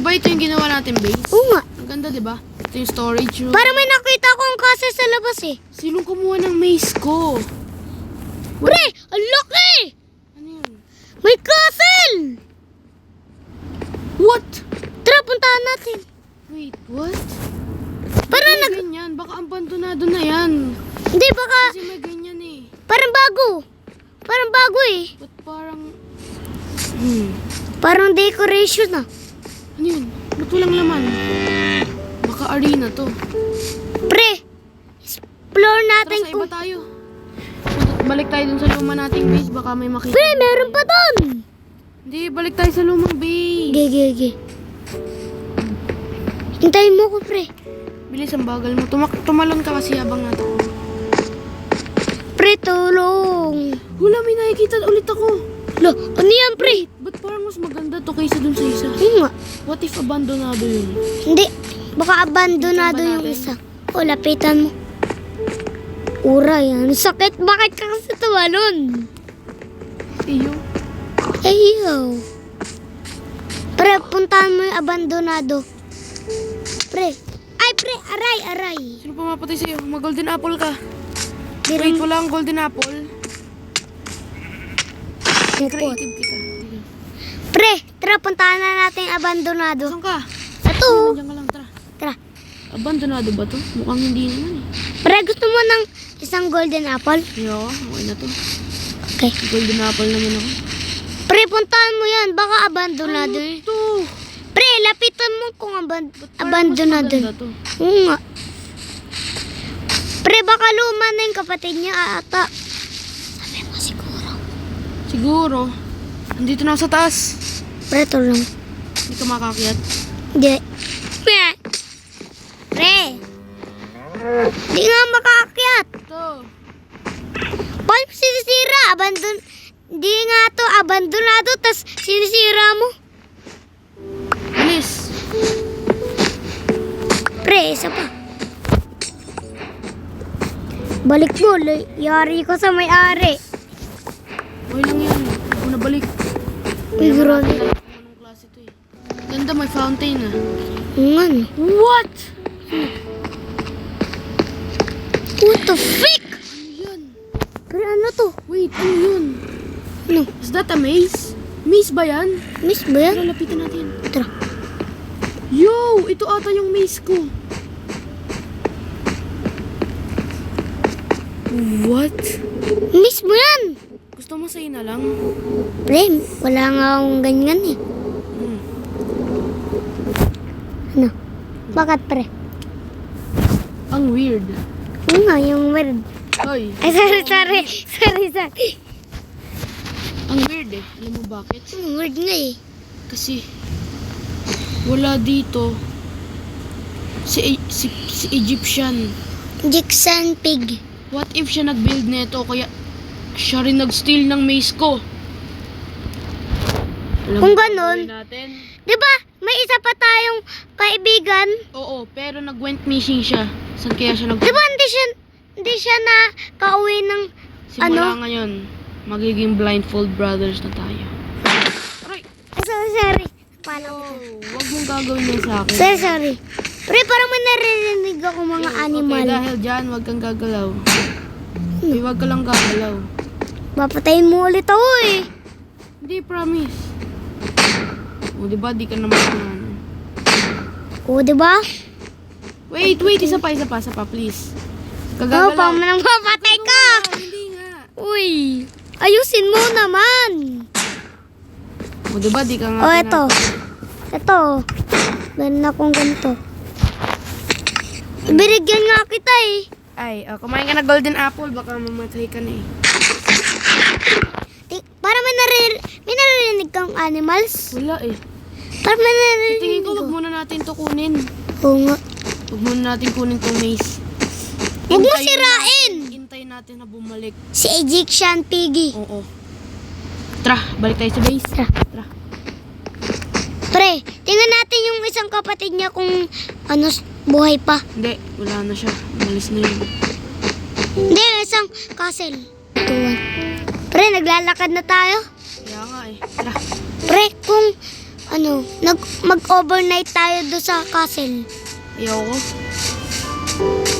ba ito yung ginawa natin base? Oo nga. Ang ganda, di ba? Ito yung storage room. Para may nakita akong kasi sa labas eh. Sinong kumuha ng maze ko? Pre, ang laki! Ano yun? May castle! What? Tara, puntahan natin. Wait, what? Para May ganyan. Baka abandonado na yan. Hindi, baka Kasi may ganyan eh. parang bago. Parang bago eh. Ba't parang... Parang decoration ah. Ano yun? Ba't walang laman? Baka arena to. Pre, explore Tara, natin sa kung... iba tayo. Balik tayo dun sa luma nating base. Baka may makita. Pre, meron pa doon. Hindi, balik tayo sa lumang base. Gege. Hintayin mo ko, pre. Bilis, ang bagal mo. Tumalon ka kasi habang natin. Pre, tulong. Hula, may nakikita ulit ako. Lo, ano yan, pre? Ba't parang mas maganda to kaysa dun sa isa? Oo nga. What if abandonado yun? Hindi. Baka abandonado Lapitan ba yung natin? isa. O, lapitan mo. Ura yan. Sakit. Bakit ka kasi tumalon? Iyo. Ayaw. Pre, puntahan mo yung abandonado. Pre. Ay, pre. Aray. Sino pumapatay sa'yo? Mag-golden apple ka. Di Wait, rin- wala ang golden apple. Ipot. Creative kita. Sige. Pre, tara, puntahan na natin yung abandonado. Saan ka? Ito. Nandiyan ka lang, tara. Tara. Abandonado ba to? Mukhang hindi naman eh. Pre, gusto mo ng isang golden apple? Ayoko, okay na to. Okay. Golden apple naman ako. Pre, puntahan mo yan. Baka abandonado Ano eh. to? Pre, lapitan mo kung Ba't parang mas abandonado. maganda to? Oo nga. Pre, baka luma na yung kapatid niya ata. Sabi mo siguro. Siguro. Andito na ako sa taas. Pre, tulong. Hindi ka makakyat. Hindi. Pre. Di nga makaakyat. Ito. Paano sinisira? Di nga to abandonado, tas sinisira mo. Bilis. Pre, isa pa. Balik mo, yari ko sa may-ari. Okay lang yan. Ako na balik. Uy, grabe. Anong klase to eh. Ganda, may fountain ah. Ngan. What? What the frick? Ano yan? Pre, ano to? Wait, ano yun? Ano? Is that a maze? Maze ba yan? Miss ba yan? Tara, lapitan natin. Tara. Yo! Ito ata yung maze ko. What? Miss mo yan? Gusto mo sa'yo na lang? Pre, wala nga akong ganyan eh. Ano? Bakit pre? Ang weird. Ano nga yung word? Hoy. Ay, sorry. Ang weird eh. Alam mo bakit? Yung word nga eh. Kasi wala dito si Egyptian. Jackson Pig. What if siya nag-build nito kaya siya rin nag-steal ng maze ko? Alam Kung mo ganon, gagawin natin? di ba may isa pa tayong kaibigan? Oo, pero nag-went missing siya. Saan kaya siya Di ba hindi siya na kauwi ng Simula ngayon, magiging blindfold brothers na tayo. Aray! sorry. Paano? Wag mong gagawin yan sa akin. Sorry. Pre, parang may naririnig ako mga animal. Okay, dahil dyan, wag kang gagalaw. Okay, wag ka lang gagalaw. Papatayin mo ulit ako eh. Hindi, promise. O, diba, di ka naman ano. O, di ba? Wait, isa pa, please. Oo, Kagagalaw. pa nang papatay ka. Hindi nga. Uy, ayusin mo naman. O, diba, di ka nga. O, ito. Meron akong ganito. Binigyan nga kita eh. Ay, kumain ka na golden apple, baka mamatay ka na eh. Para may naririnig kang animals. Wala eh. Para may Sa naririnig tingin ko, wag muna natin to kunin. Oo nga. Wag muna natin kunin tong maze. Huwag mo Hintayin sirain. Hintayin natin na bumalik. Si Egyptian Piggy. Oo. Tara, balik tayo sa base. Tara. Pre, tingnan natin yung isang kapatid niya kung buhay pa. Hindi, wala na siya. Umalis na yun. Hindi, isang castle. Pre, naglalakad na tayo. Kaya nga eh. Tara. Pre, kung mag-overnight tayo do sa castle. Ayoko.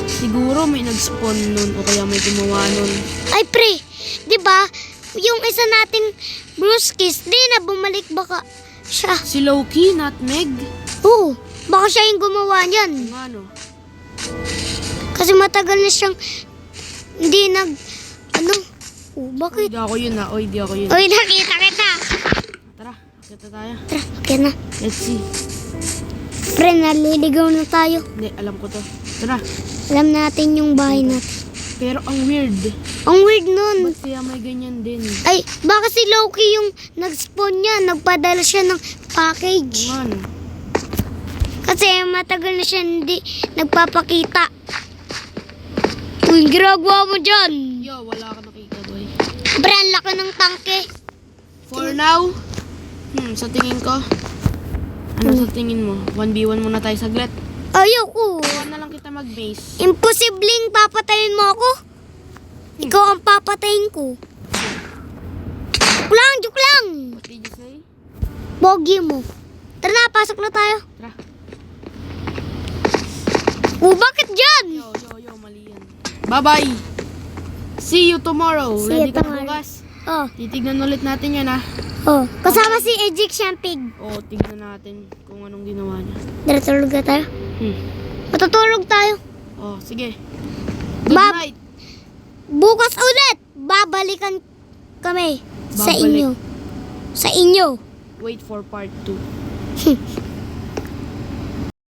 Siguro may nag-spawn nun o kaya may gumawa nun. Ay, pre, di ba? Yung isa nating Bruskis, di na bumalik baka siya. Si Loki, Nutmeg. Oo, baka siya yung gumawa niyan. Kung ano. Kasi matagal na siyang hindi bakit? Hindi ako yun Oy, di ako yun. Uy, nakita kita. Tara, kita tayo. Tara, okay na. Let's see. Pre, naliligaw na tayo. Hindi, alam ko to. Tara. Alam natin yung bahay natin. Pero ang weird. Ang weird nun. Ba't kaya may ganyan din? Ay, baka si Loki yung nag-spawn niya. Nagpadala siya ng package. Kung ano. Kasi matagal na siya hindi nagpapakita. Uy, ginagawa mo dyan. Yo, wala ka nakita, boy. Pre, ang laki ng tangke. For now, sa tingin ko, ano sa tingin mo? 1v1 muna tayo saglit. Ayoko. Huwag na lang kita mag-base. Imposibleng papatayin mo ako. Ikaw ang papatayin ko. Joke lang. What did you say? Bogi mo. Tara na, pasok na tayo. Tara. Bakit dyan? Yo, mali yan. Bye-bye! See you tomorrow. See you Ready ka tomorrow. bukas? Oh, Titignan ulit natin yan, kasama si Egyptian Pig. Tignan natin kung anong ginawa niya. Tara, tulog na tayo. Matutulog tayo. Sige. Good Bab- night. Bukas ulit, babalikan kami sa Babalik. inyo. Sa inyo. Wait for part 2.